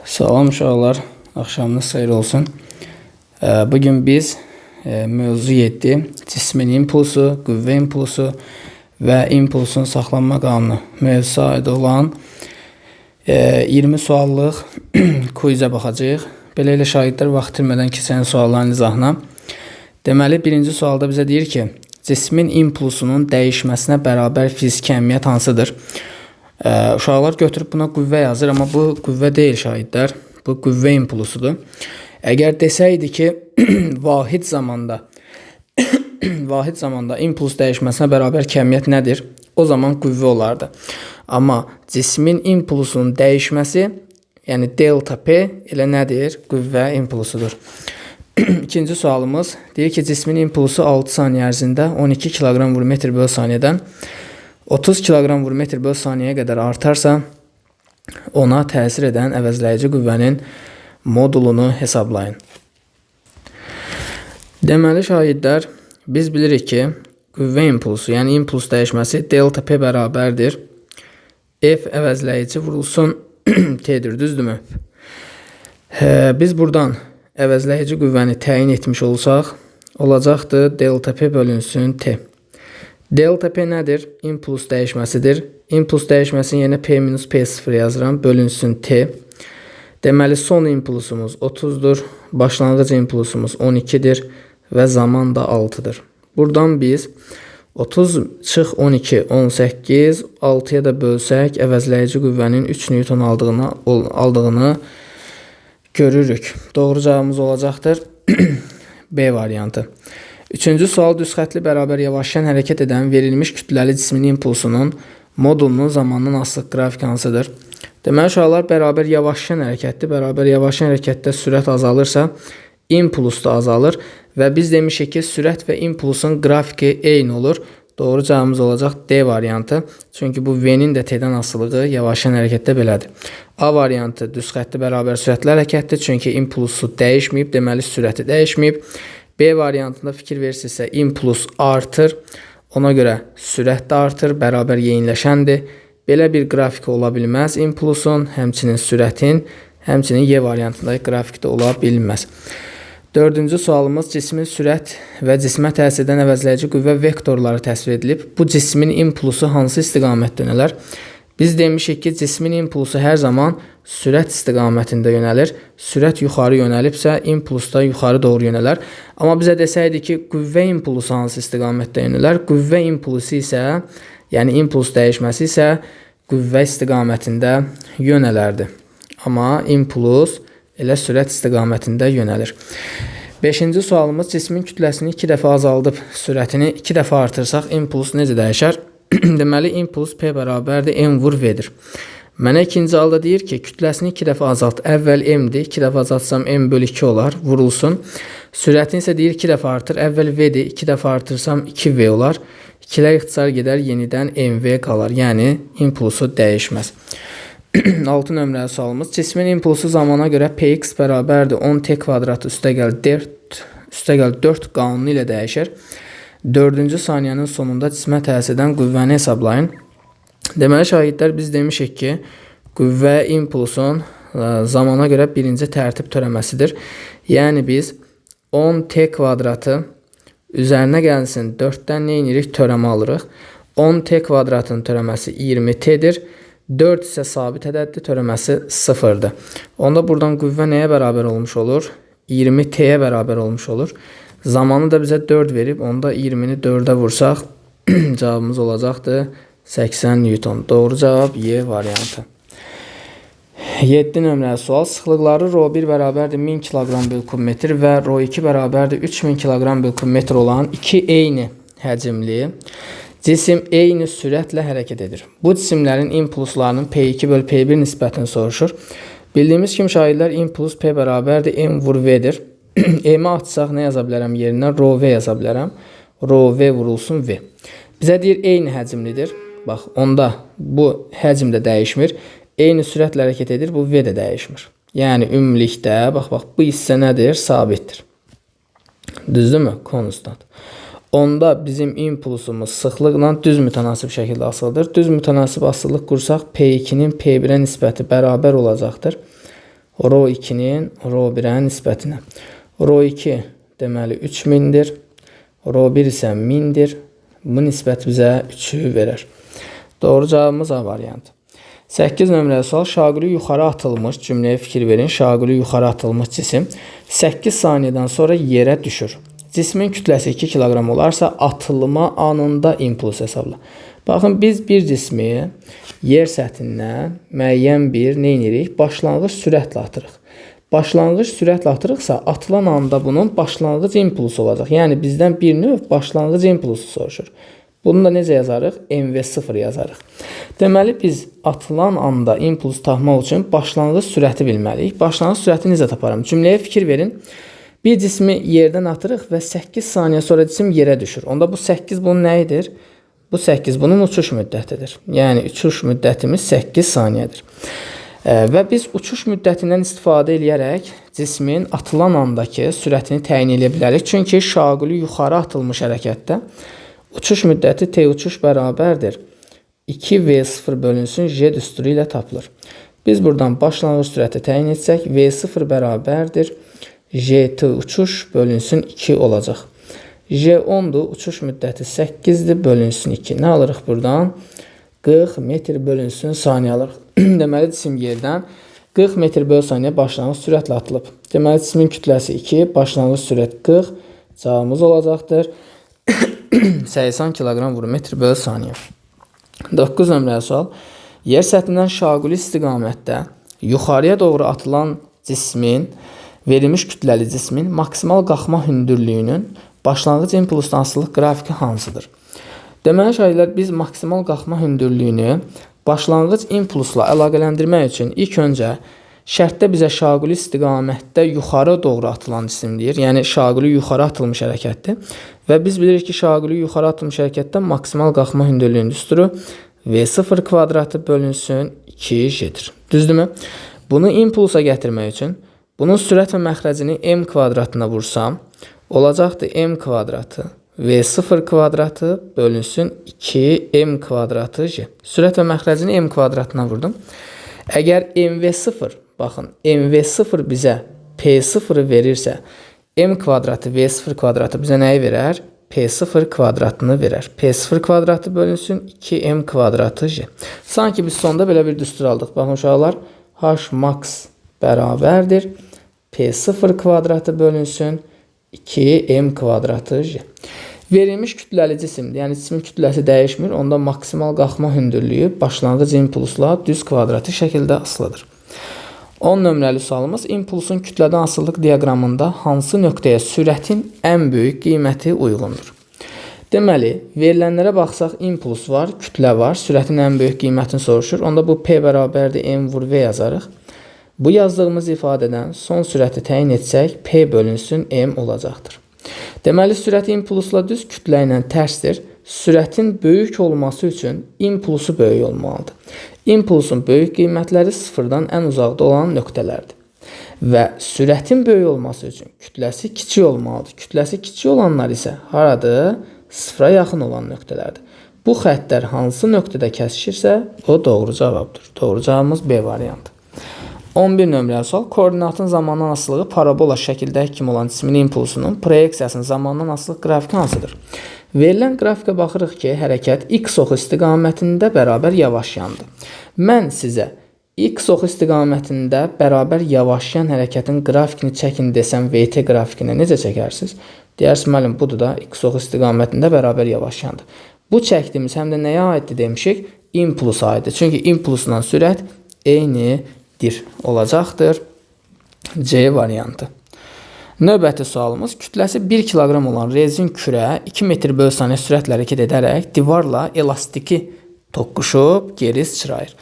Salam uşaqlar, axşamınız xeyir olsun. Bugün biz mövzu 7 cismin impulsu, qüvvə impulsu və impulsun saxlanma qanunu mövzusu aid olan 20 suallıq quizə baxacağıq. Beləliklə şagirdlər vaxt itirmədən keçən sualların izahına. Deməli, birinci sualda bizə deyir ki, cismin impulsunun dəyişməsinə bərabər fiziki əhəmiyyət hansıdır? Uşaqlar götürüb buna qüvvə yazır, amma bu qüvvə deyil şahidlər. Bu qüvvə impulsudur. Əgər desəydi ki, vahid zamanda impuls dəyişməsinə bərabər kəmiyyət nədir? O zaman qüvvə olardı. Amma cismin impulsunun dəyişməsi, yəni delta P elə nədir? Qüvvə impulsudur. İkinci sualımız deyir ki, cismin impulsu 6 saniyə ərzində 12 kiloqram vur metr böl saniyədən 30 kiloqram vur metr böl saniyəyə qədər artarsa, ona təsir edən əvəzləyici qüvvənin modulunu hesablayın. Deməli, şahidlər, biz bilirik ki, qüvvə impulsu, yəni impuls dəyişməsi delta P bərabərdir. F əvəzləyici vurulsun T'dir, düzdürmü? Biz buradan əvəzləyici qüvvəni təyin etmiş olsaq, olacaqdır delta P bölünsün T. Delta P nədir? Impuls dəyişməsidir. Impuls dəyişməsini yenə P minus P0 yazıram. Bölünsün T. Deməli, son impulsumuz 30-dur. Başlanğıc impulsumuz 12-dir. Və zaman da 6-dır. Buradan biz 30 çıx 12, 18, 6-ya da bölsək, əvəzləyici qüvvənin 3 Newton aldığını görürük. Doğru cavabımız olacaqdır B variantı. Üçüncü sual düz xətli bərabər yavaşlayan hərəkət edən verilmiş kütləli cismin impulsunun modulunun zamandan asılıq qrafik hansıdır? Deməli, uşaqlar bərabər yavaşlayan hərəkətdir. Bərabər yavaşlayan hərəkətdə sürət azalırsa, impuls da azalır və biz demişik ki, sürət və impulsun qrafiki eyni olur. Doğru cavabımız olacaq D variantı. Çünki bu V-nin də T-dən asılığı yavaşlayan hərəkətdə belədir. A variantı düz xətli bərabər sürətli hərəkətdir. Çünki impulsu dəyişməyib, deməli sürəti dəyişməyib. B variantında fikir verirsinizsə, impuls artır. Ona görə sürət də artır, bərabər yeyinləşəndir. Belə bir qrafik ola bilməz impulsun, həmçinin sürətin, həmçinin Y variantındakı qrafikdə ola bilməz. Dördüncü sualımız cismin sürət və cismə təsir edən əvəzləyici qüvvə vektorları təsvir edilib. Bu cismin impulsu hansı istiqamətdə yönələr? Biz demişik ki, cismin impulsu hər zaman sürət istiqamətində yönəlir. Sürət yuxarı yönəlibsə, impuls da yuxarı doğru yönələr. Amma bizə desəydi ki, qüvvə impulsu hansı istiqamətdə yönələr? Qüvvə impulsu isə, yəni impuls dəyişməsi isə qüvvə istiqamətində yönələrdi. Amma impuls elə sürət istiqamətində yönəlir. Beşinci sualımız cismin kütləsini 2 dəfə azaldıb, sürətini 2 dəfə artırsaq, impuls necə dəyişər? Deməli, impuls P bərabərdir, M vur V-dir. Mənə ikinci halda deyir ki, kütləsini 2 dəfə azalt. Əvvəl M-dir, 2 dəfə azaltsam M bölü 2 olar, vurulsun. Sürətini isə deyir 2 dəfə artır. Əvvəl V-dir, 2 dəfə artırsam 2V olar. 2-lər ixtisar gedər, yenidən MV qalar. Yəni, impulsu dəyişməz. 6 nömrəli sualımız. Cismin impulsu zamana görə Px bərabərdir 10T kvadratı üstəgəl 4 qanunu ilə dəyişir. 4-cü saniyənin sonunda cismə təsir edən qüvvəni hesablayın. Deməli, şahidlər, biz demişik ki, qüvvə impulsun zamana görə birinci tərtib törəməsidir. Yəni, biz 10T kvadratı üzərinə gəlsin 4-dən nə edirik? Törəmə alırıq. 10T kvadratın törəməsi 20T-dir. 4 isə sabit ədəddir, törəməsi 0-dır. Onda buradan qüvvə nəyə bərabər olmuş olur? 20T-yə bərabər olmuş olur. Zamanı da bizə 4 verib, onda 20-ni 4-ə vursaq, cavabımız olacaqdır 80 Newton. Doğru cavab Y variantı. 7 nömrəli sual. Sıxlıqları ρ1 bərabərdir 1000 kiloqram böl kubmetr və ρ2 bərabərdir 3000 kiloqram böl kubmetr olan iki eyni həcmli cisim eyni sürətlə hərəkət edir. Bu cisimlərin impulslarının P2 böl P1 nisbətini soruşur. Bildiyimiz kimi şahidlər impuls P bərabərdir M vur V-dir. M-i atsaq nə yaza bilərəm yerinə? ρV yaza bilərəm. ρV vurulsun V. Bizə deyir eyni həcmlidir. Bax, onda bu həcm də dəyişmir. Eyni sürətlə hərəkət edir, bu V də dəyişmir. Yəni, ümumilikdə, bax, bu hissə nədir? Sabitdir. Düzdürmü? Konstant. Onda bizim impulsumuz sıxlıqla düz mütənasib şəkildə asılıdır. Düz mütənasib asıllıq qursaq P2-nin P1-ə nisbəti bərabər olacaqdır. Rho 2-nin Rho 1-ə nisbətinə. Rho 2 deməli 3000-dir. Rho 1 isə 1000-dir. Bu nisbət bizə 3-ü verər. Doğru cavabımız A variantı. 8 nömrəli sual. Şaquli yuxarı atılmış, cümləyə fikir verin. Şaquli yuxarı atılmış cisim 8 saniyədən sonra yerə düşür. Cismin kütləsi 2 kiloqram olarsa atılma anında impuls hesabla. Baxın, biz bir cismi yer səthindən müəyyən bir nə edirik? Başlanğıc sürətlə atırıq. Başlanğıc sürətlə atırıqsa atılan anda bunun başlanğıc impulsu olacaq. Yəni bizdən bir növ başlanğıc impulsu soruşur. Bunu da necə yazarıq? MV0 yazarıq. Deməli, biz atılan anda impuls tapmaq üçün başlanğıc sürəti bilməliyik. Başlanğıc sürəti necə taparım? Cümləyə fikir verin. Bir cismi yerdən atırıq və 8 saniyə sonra cisim yerə düşür. Onda bu 8 bunun nə edir? Bu 8 bunun uçuş müddətidir. Yəni uçuş müddətimiz 8 saniyədir. Və biz uçuş müddətindən istifadə edərək cismin atılan andakı sürətini təyin edə bilərik. Çünki şaquli yuxarı atılmış hərəkətdə uçuş müddəti T uçuş bərabərdir 2V0 bölünsün J düsturu ilə tapılır. Biz buradan başlanğıc sürəti təyin etsək V0 bərabərdir JT uçuş bölünsün 2 olacaq. J10-dur, uçuş müddəti 8-dir, bölünsün 2. Nə alırıq buradan? 40 metr bölünsün saniyə alırıq. Deməli, cisim yerdən 40 metr böl saniyə başlanğıc sürətlə atılıb. Deməli, cismin kütləsi 2, başlanğıc sürət 40. Cavabımız olacaqdır 80 kiloqram vur metr böl saniyə. 9 nömrəli sual. Yer səthindən şaquli istiqamətdə yuxarıya doğru atılan cismin, verilmiş kütləli cismin maksimal qalxma hündürlüyünün başlanğıc impulsdan asılılıq qrafiki hansıdır? Deməli, şagirdlər, biz maksimal qalxma hündürlüyünü başlanğıc impulsla əlaqələndirmək üçün ilk öncə şərtdə bizə şaquli istiqamətdə yuxarı doğru atılan cisim deyir. Yəni, şaquli yuxarı atılmış hərəkətdir. Və biz bilirik ki, şaquli yuxarı atılmış hərəkətdə maksimal qalxma hündürlüyünün düsturu V0 kvadratı bölünsün 2J'dir. Düzdürmü? Bunu impulsa gətirmək üçün bunun sürət və məxrəcini M kvadratına vursam, olacaqdır M kvadratı V0 kvadratı bölünsün 2M kvadratı J. Sürət və məxrəcini M kvadratına vurdum. Əgər MV0, baxın, MV0 bizə P0 verirsə, M kvadratı V0 kvadratı bizə nəyi verər? P0 kvadratını verər. P0 kvadratı bölünsün 2M kvadratı J. Sanki biz sonda belə bir düstur aldıq. Baxın, uşaqlar, H max bərabərdir P0 kvadratı bölünsün 2M kvadratı J. Verilmiş kütləli cisimdir. Yəni, cismin kütləsi dəyişmir. Onda maksimal qalxma hündürlüyü başlanğıc impulsla düz kvadratı şəkildə asılıdır. 10 nömrəli sualımız impulsun kütlədən asılılıq diaqramında hansı nöqtəyə sürətin ən böyük qiyməti uyğundur? Deməli, verilənlərə baxsaq, impuls var, kütlə var, sürətin ən böyük qiymətini soruşur. Onda bu P bərabərdir M vur V yazarıq. Bu yazdığımız ifadədən son sürəti təyin etsək, P bölünsün M olacaqdır. Deməli, sürət impulsla düz kütlə ilə tərsdir. Sürətin böyük olması üçün impulsu böyük olmalıdır. İmpulsun böyük qiymətləri sıfırdan ən uzaqda olan nöqtələrdir. Və sürətin böyük olması üçün kütləsi kiçik olmalıdır. Kütləsi kiçik olanlar isə haradır? Sıfıra yaxın olan nöqtələrdir. Bu xəttlər hansı nöqtədə kəsişirsə, o doğru cavabdır. Doğru cavabımız B variantı. 11 nömrəli sual. Koordinatın zamandan asılılığı parabola şəkildəki kimi olan cismin impulsunun proyeksiyasının zamandan asılılıq qrafiki hansıdır? Verilən qrafikə baxırıq ki, hərəkət x oxu istiqamətində bərabər yavaşyandı. Mən sizə x oxu istiqamətində bərabər yavaşyan hərəkətin qrafikini çəkin desəm VT qrafikinə necə çəkərsiniz? Deyərsiniz, müəllim, budur da x oxu istiqamətində bərabər yavaşyandı. Bu çəkdiyimiz həm də nəyə aiddir demişik? İmpulsa aiddir. Çünki impulsla sürət eynidir olacaqdır. C variantı. Növbəti sualımız, kütləsi 1 kiloqram olan rezin kürə 2 metr böl saniyə sürətlə hərəkət edərək divarla elastiki toqquşub geri sıçrayır.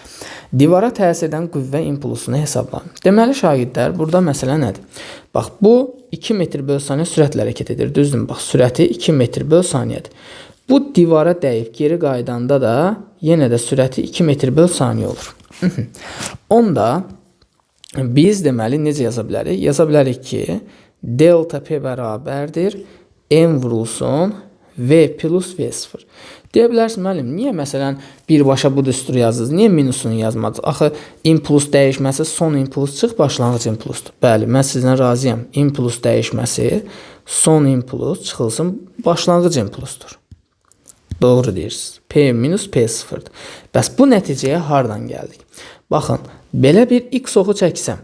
Divara təsir edən qüvvə impulsunu hesablayın. Deməli, şagirdlər, burada məsələ nədir? Bax, bu 2 metr böl saniyə sürətlə hərəkət edir. Düzdür, bax, sürəti 2 metr böl saniyədir. Bu divara dəyib geri qaydanda da yenə də sürəti 2 metr böl saniyə olur. Onda biz deməli necə yaza bilərik? Yaza bilərik ki, delta P bərabərdir M vurulsun V plus V0. Deyə bilərsin, müəllim, niyə məsələn birbaşa bu düsturu yazdınız? Niyə minusunu yazmadınız? Axı impuls dəyişməsi son impuls çıx, başlanğıc impulsdur. Bəli, mən sizlə razıyam. Impuls dəyişməsi son impuls çıxılsın, başlanğıc impulsdur. Doğru deyirsiniz. P minus P0'dır. Bəs bu nəticəyə hardan gəldik? Baxın, belə bir x oxu çəksəm,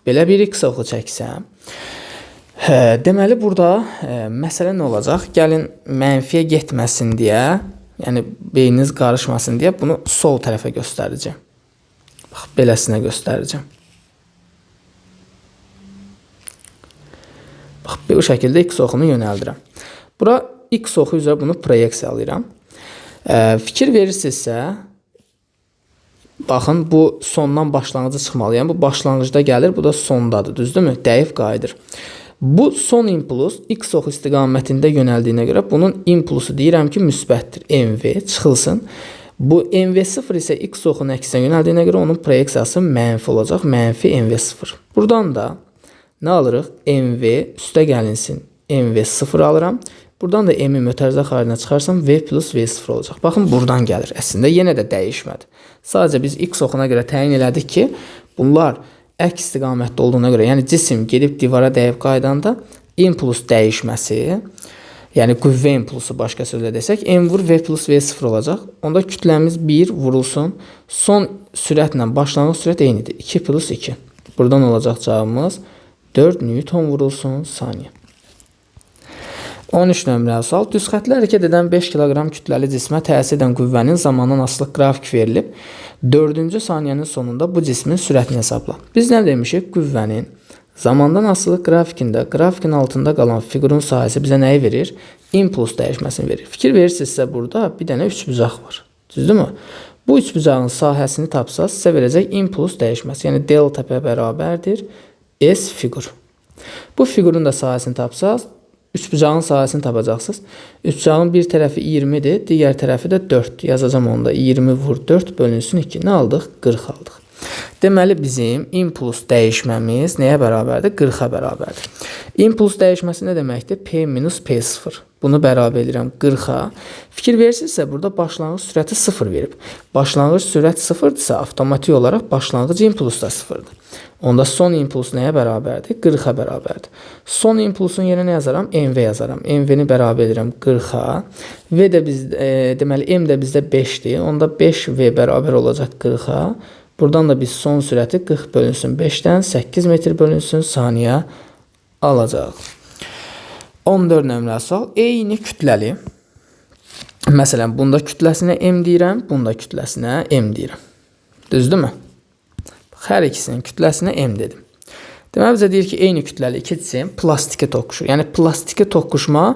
belə bir x oxu çəksəm, deməli burada məsələ nə olacaq? Gəlin mənfiyə getməsin deyə, yəni beyniniz qarışmasın deyə bunu sol tərəfə göstərəcəm. Bax, beləsinə göstərəcəm. Bax, bu şəkildə x oxunu yönəldirəm. Bura x oxu üzrə bunu proyeksiyalayıram. Fikir verirsinizsə, baxın, bu sondan başlanğıcı çıxmalı. Yəni bu başlanğıcda gəlir, bu da sondadır, düzdürmü? Dəyif qayıdır. Bu son impuls x oxu istiqamətində yönəldiyinə görə bunun impulsu deyirəm ki, müsbətdir. MV çıxılsın. Bu MV0 isə x oxunun əksinə yönəldiyinə görə onun proyeksiyası mənfi olacaq. Mənfi MV0. Buradan da nə alırıq? MV üstə gəlinsin. MV0 alıram. Buradan da M-i mötərizə xaricinə çıxarsam V plus V0 olacaq. Baxın, buradan gəlir. Əslində yenə də dəyişmədi. Sadəcə biz x oxuna görə təyin elədik ki, bunlar əks istiqamətdə olduğuna görə, yəni cisim gedib divara dəyib qaydanda impuls dəyişməsi, yəni qüvvə impulsu başqa sözlə desək, M vur V plus V0 olacaq. Onda kütləmiz 1 vurulsun. Son sürətlə başlanğıc sürət eynidir. 2 plus 2. Buradan olacaq cavabımız 4 Newton vurulsun saniyə. 13 nömrəli sual. Düz xətlə hərəkət edən 5 kiloqram kütləli cismə təsir edən qüvvənin zamandan asılıq qrafik verilib. 4-cü saniyənin sonunda bu cismin sürətini hesabla. Biz nə demişik? Qüvvənin zamandan asılıq qrafikində, grafikin altında qalan fiqurun sahəsi bizə nəyi verir? Impuls dəyişməsini verir. Fikir verirsinizsə, burada bir dənə üçbucaq var. Düzdürmü? Bu üçbucağın sahəsini tapsaz, sizə verəcək impuls dəyişməsi. Yəni delta P bərabərdir S fiqur. Bu fiqurun da sahəsini tapsaz, üçbucağın sahəsini tapacaqsınız. Üçbucağın bir tərəfi 20-dir, digər tərəfi də 4-dür. Yazacağım onda 20 vur 4 bölünsün 2. Nə aldıq? 40 aldıq. Deməli, bizim impuls dəyişməmiz nəyə bərabərdir? 40-a bərabərdir. İmpuls dəyişməsi nə deməkdir? P minus P0. Bunu bərabər edirəm 40-a. Fikir verirsinizsə, burada başlanğıc sürəti 0 verib. Başlanğıc sürət 0-dırsa, avtomatik olaraq başlanğıc impuls da 0-dır. Onda son impuls nəyə bərabərdir? 40-a bərabərdir. Son impulsun yerinə yazaram, MV yazaram. MV-ni bərabər edirəm 40-a. V də deməli, M də bizdə 5-dir. Onda 5V bərabər olacaq 40-a. Buradan da biz son sürəti 40 bölünsün 5-dən 8 metr bölünsün saniyə alacaq. 14 nömrəli sual. Eyni kütləli. Məsələn, bunda kütləsinə M deyirəm, bunda kütləsinə M deyirəm. Düzdürmü? Hər ikisinin kütləsinə M dedim. Deməli, bizə deyir ki, eyni kütləli iki cisim plastiki toqquşur. Yəni, plastiki toqquşma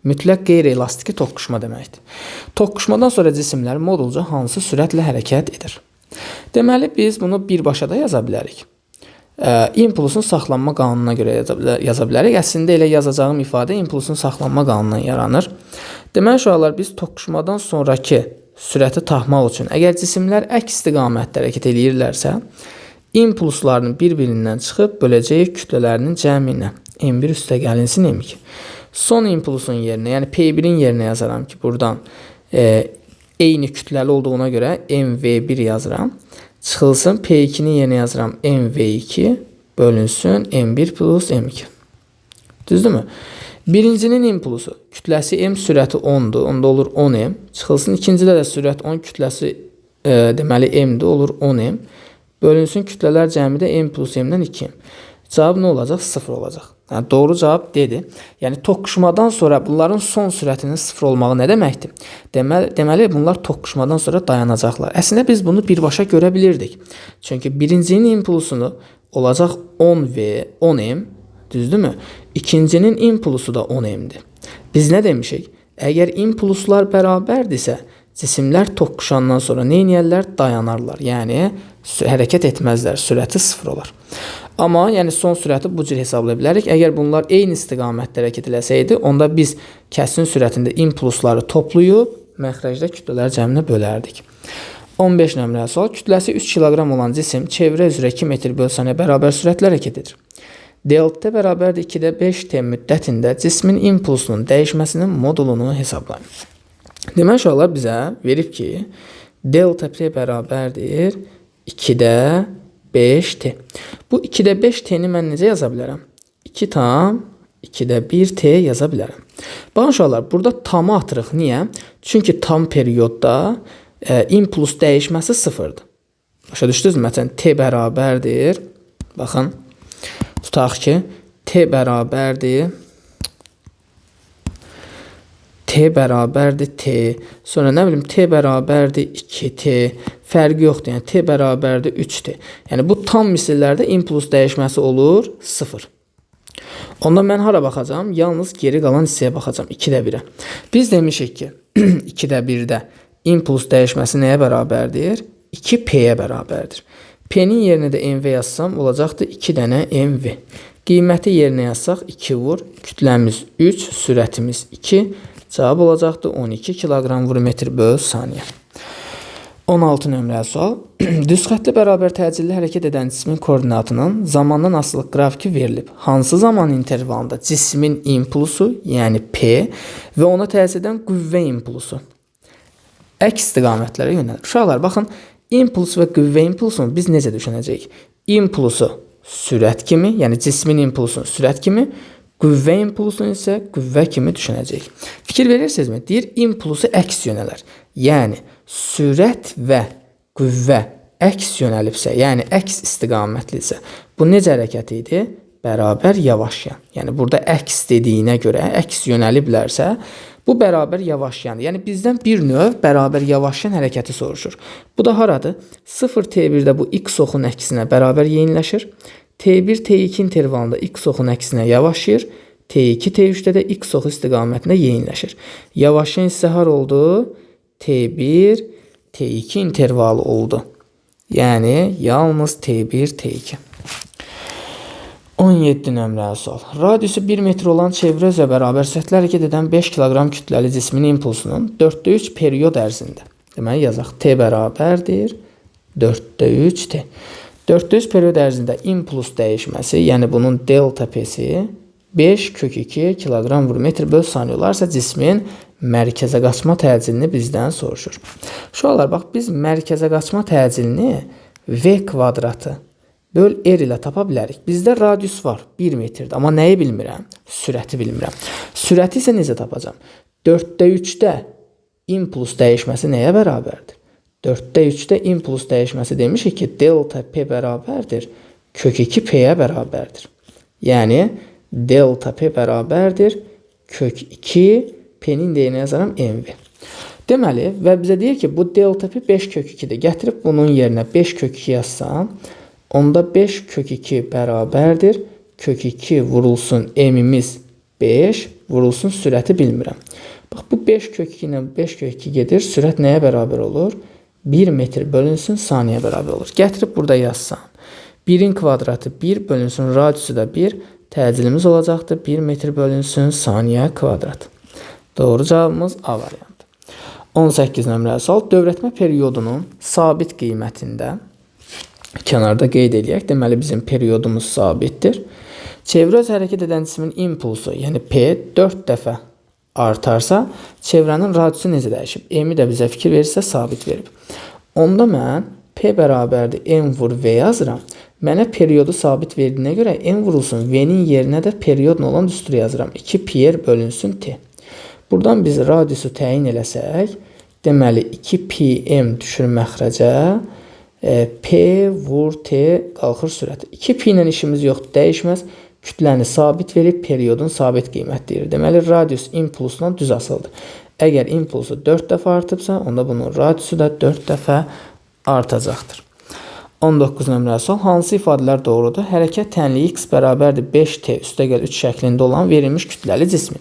mütləq qeyri-elastiki toqquşma deməkdir. Toqquşmadan sonra cisimlər modulca hansı sürətlə hərəkət edir? Deməli, biz bunu birbaşa da yaza bilərik. İmpulsun saxlanma qanununa görə yaza bilərik. Əslində elə yazacağım ifadə impulsun saxlanma qanunundan yaranır. Deməli, uşaqlar, biz toqquşmadan sonraki sürəti tapmaq üçün, əgər cisimlər əks istiqamətdə hərəkət edirlərsə, impulslarının bir-birindən çıxıb böləcəyi kütlələrinin cəminə M1 üstə gəlinsin M2. Son impulsun yerinə, yəni P1-in yerinə yazaram ki, buradan eyni kütləli olduğuna görə MV1 yazıram. Çıxılsın, P2-nin yerinə yazıram MV2 bölünsün M1 plus M2. Düzdürmü? Birincinin impulsu, kütləsi M, sürəti 10'dur, onda olur 10M. Çıxılsın, ikincidə də sürət 10, kütləsi deməli M-dir, olur 10M. Bölünsün, kütlələr cəmidə M plus M-dən 2M. Cavab nə olacaq? 0 olacaq. Yəni, doğru cavab dedi. Yəni, toqquşmadan sonra bunların son sürətinin 0 olmağı nə deməkdir? Deməli, bunlar toqquşmadan sonra dayanacaqlar. Əslində, biz bunu birbaşa görə bilirdik. Çünki birincinin impulsunu olacaq 10V, 10M, düzdürmü? İkincinin impulsu da 10M'dir. Biz nə demişik? Əgər impulslar bərabərdirsə, cisimlər toqquşandan sonra nə edirlər? Dayanarlar. Yəni, hərəkət etməzlər. Sürəti 0 olar. Amma yəni son sürəti bu cür hesablaya bilərik. Əgər bunlar eyni istiqamətdə hərəkət eləsəydi, onda biz kəsin sürətində impulsları toplayıb məxrəcdə kütlələr cəminə bölərdik. 15 nömrəli sual. Kütləsi 3 kiloqram olan cisim çevrə üzrə 2 metr böl saniyə bərabər sürətlə hərəkət edir. Delta bərabərdir 2-də 5T müddətində cismin impulsunun dəyişməsinin modulunu hesablayın. Demək uşaqlar bizə verib ki, delta P bərabərdir 2-də 5T. Bu 2-də 5T-ni mən necə yaza bilərəm? 2 tam 2-də 1T yaza bilərəm. Baxın uşaqlar, burada tamı atırıq. Niyə? Çünki tam periodda impuls dəyişməsi sıfırdır. Başa düşdünüz? Məsələn, T bərabərdir. Baxın, tutaq ki, T bərabərdir. T bərabərdir T. Sonra nə bilim, T bərabərdir 2T. Fərqi yoxdur. Yəni, T bərabərdir 3T. Yəni, bu tam misillərdə impuls dəyişməsi olur 0. Onda mən hara baxacağım? Yalnız geri qalan hissəyə baxacağım. 2-də 1-ə. Biz demişik ki, 2-də 1-də impuls dəyişməsi nəyə bərabərdir? 2P-yə bərabərdir. P-nin yerinə də MV yazsam, olacaqdır 2 dənə MV. Qiyməti yerinə yazsaq 2 vur. Kütləmiz 3, sürətimiz 2. Cavab olacaqdır 12 kiloqram vur metr böl saniyə. 16 nömrəli sual. Düz xəttli bərabər təcilli hərəkət edən cismin koordinatının zamandan asılı qrafiki verilib. Hansı zaman intervalında cismin impulsu, yəni P və ona təsir edən qüvvə impulsu əks istiqamətlərə yönəlir. Uşaqlar, baxın, impuls və qüvvə impulsunu biz necə düşünəcəyik? Impulsu sürət kimi, yəni cismin impulsunu sürət kimi, qüvvə impulsunu isə qüvvə kimi düşünəcəyik. Fikir verirsinizmi? Deyir, impulsu əks yönələr. Yəni, sürət və qüvvə əks yönəlibsə, yəni əks istiqamətlisə, bu necə hərəkət idi? Bərabər yavaşyan. Yəni, burada əks dediyinə görə, əks yönəliblərsə, bu bərabər yavaşyandır. Yəni, bizdən bir növ bərabər yavaşyan hərəkəti soruşur. Bu da haradır? 0T1-də bu x oxun əksinə bərabər yeyinləşir. T1, T2 intervalında x oxun əksinə yavaşlayır. T2, T3-də də x oxu istiqamətində yeyinləşir. Yavaşlayan hissə har oldu? T1, T2 intervalı oldu. Yəni, yalnız T1, T2. 17 nömrəli sual. Radiusu 1 metr olan çevrə üzrə bərabər sürətlə hərəkət edən 5 kiloqram kütləli cismin impulsunun 4-də 3 period ərzində. Deməli, yazaq. T bərabərdir 4-də 3T. 4-də 3 period ərzində impuls dəyişməsi, yəni bunun delta P-si 5 kök 2 kiloqram vur metr böl saniyə olarsa cismin mərkəzə qaçma təcilini bizdən soruşur. Uşaqlar, bax, biz mərkəzə qaçma təcilini V kvadratı böl R ilə tapa bilərik. Bizdə radius var, 1 metrdir. Amma nəyi bilmirəm? Sürəti bilmirəm. Sürəti isə necə tapacam? 4-də 3-də impuls dəyişməsi nəyə bərabərdir? 4-də 3-də impuls dəyişməsi demişik ki, delta P bərabərdir, kök 2 P-yə bərabərdir. Yəni, delta P bərabərdir, kök 2 P-nin deyinə yazaram MV. Deməli, və bizə deyir ki, bu delta P 5 kök 2-dir. Gətirib bunun yerinə 5 kök 2 yazsam, onda 5 kök 2 bərabərdir. Kök 2 vurulsun M-imiz 5, vurulsun sürəti bilmirəm. Bax, bu 5 kök 2 ilə 5 kök 2 gedir. Sürət nəyə bərabər olur? 1 metr bölünsün saniyə bərabər olur. Gətirib burada yazsam. 1-in kvadratı 1 bölünsün radiusu da 1. Təcilimiz olacaqdır. 1 metr bölünsün saniyə kvadrat. Doğru cavabımız A variantı. 18 nömrəli sual. Dövrətmə periodunun sabit qiymətində kənarda qeyd edək. Deməli, bizim periodumuz sabitdir. Çevrə öz hərəkət edən cismin impulsu, yəni P 4 dəfə artarsa, çevrənin radiusu necə dəyişib? M-i də bizə fikir verirsə, sabit verib. Onda mən P bərabərdir M vur V yazıram. Mənə periodu sabit verdiyinə görə M vurulsun V-nin yerinə də periodun olan düsturu yazıram. 2 pi bölünsün T. Buradan biz radiusu təyin eləsək, deməli 2 pi M düşür məxrəcə, P vur T qalxır sürəti. 2 pi ilə işimiz yoxdur, dəyişməz. Kütləni sabit verib, periodun sabit qiymət deyir. Deməli, radius impulsla düz asıldır. Əgər impulsu 4 dəfə artıbsa, onda bunun radiusu da 4 dəfə artacaqdır. 19 nömrəli sual. Hansı ifadələr doğrudur? Hərəkət tənliyi x bərabərdir 5t üstəgəl 3 şəklində olan verilmiş kütləli cismi.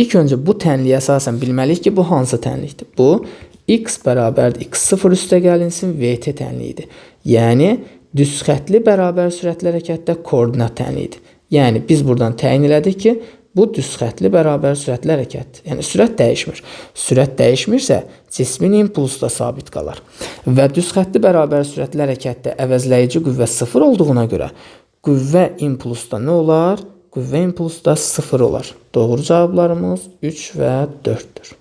İlk öncə bu tənliyə əsasən bilməliyik ki, bu hansı tənlikdir? Bu, x bərabərdir x0 üstəgəlinsin vt tənliyidir. Yəni, düz xətli bərabər sürətli hərəkətdə koordinat tənliyidir. Yəni, biz buradan təyin elədik ki, bu düz xətli bərabər sürətli hərəkətdir. Yəni, sürət dəyişmir. Sürət dəyişmirsə, cismin impulsu da sabit qalar. Və düz xətli bərabər sürətli hərəkətdə əvəzləyici qüvvə 0 olduğuna görə, qüvvə impulsda nə olar? Qüvvə impulsda 0 olar. Doğru cavablarımız 3 və 4-dür.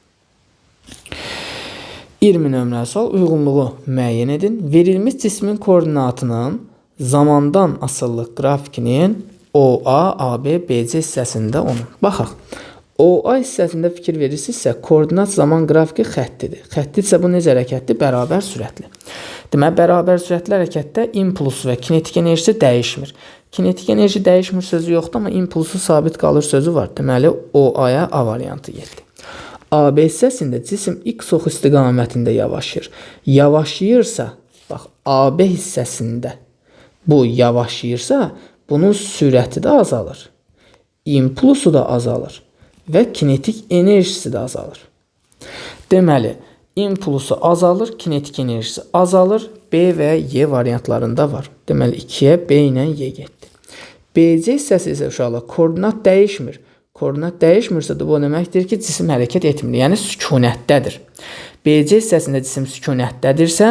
20 nömrəli sual, uyğunluğu müəyyən edin. Verilmiş cismin koordinatının zamandan asıllıq qrafikinin OA, AB, BC hissəsində onun. Baxaq. OA hissəsində fikir verirsinizsə, koordinat zaman qrafiki xəttidir. Xəttidirsə bu necə hərəkətdir? Bərabər sürətli. Deməli, bərabər sürətli hərəkətdə impuls və kinetik enerjisi dəyişmir. Kinetik enerji dəyişmir sözü yoxdur, amma impulsu sabit qalır sözü var. Deməli, OA-ya A variantı getdi. AB hissəsində cisim X ox istiqamətində yavaşıyır. Yavaşıyırsa, bax, AB hissəsində bu yavaşıyırsa, bunun sürəti də azalır. İmpulsu da azalır və kinetik enerjisi də azalır. Deməli, impulsu azalır, kinetik enerjisi azalır. B və Y variantlarında var. Deməli, 2-yə B ilə Y getdi. BC hissəsi isə uşaqlar koordinat dəyişmir. Koordinat dəyişmirsə də bu deməkdir ki, cisim hərəkət etmir, yəni sükunətdədir. BC hissəsində cisim sükunətdədirsə,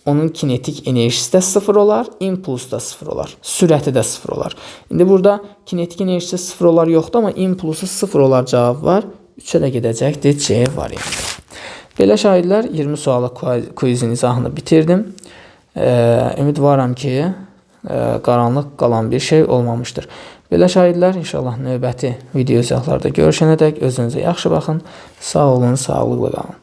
onun kinetik enerjisi də 0 olar, impuls da 0 olar, sürəti də 0 olar. İndi burada kinetik enerjisi 0 olar yoxdur, amma impulsu 0 olar cavab var. 3-ə də gedəcəkdir C variantı. Belə şahidlər, 20 suala quizin izahını bitirdim. Ümidvaram ki, qaranlıq qalan bir şey olmamışdır. Belə şahidlər, inşallah növbəti video izahlarda görüşənədək özünüzə yaxşı baxın. Sağ olun, sağlıqla qalın.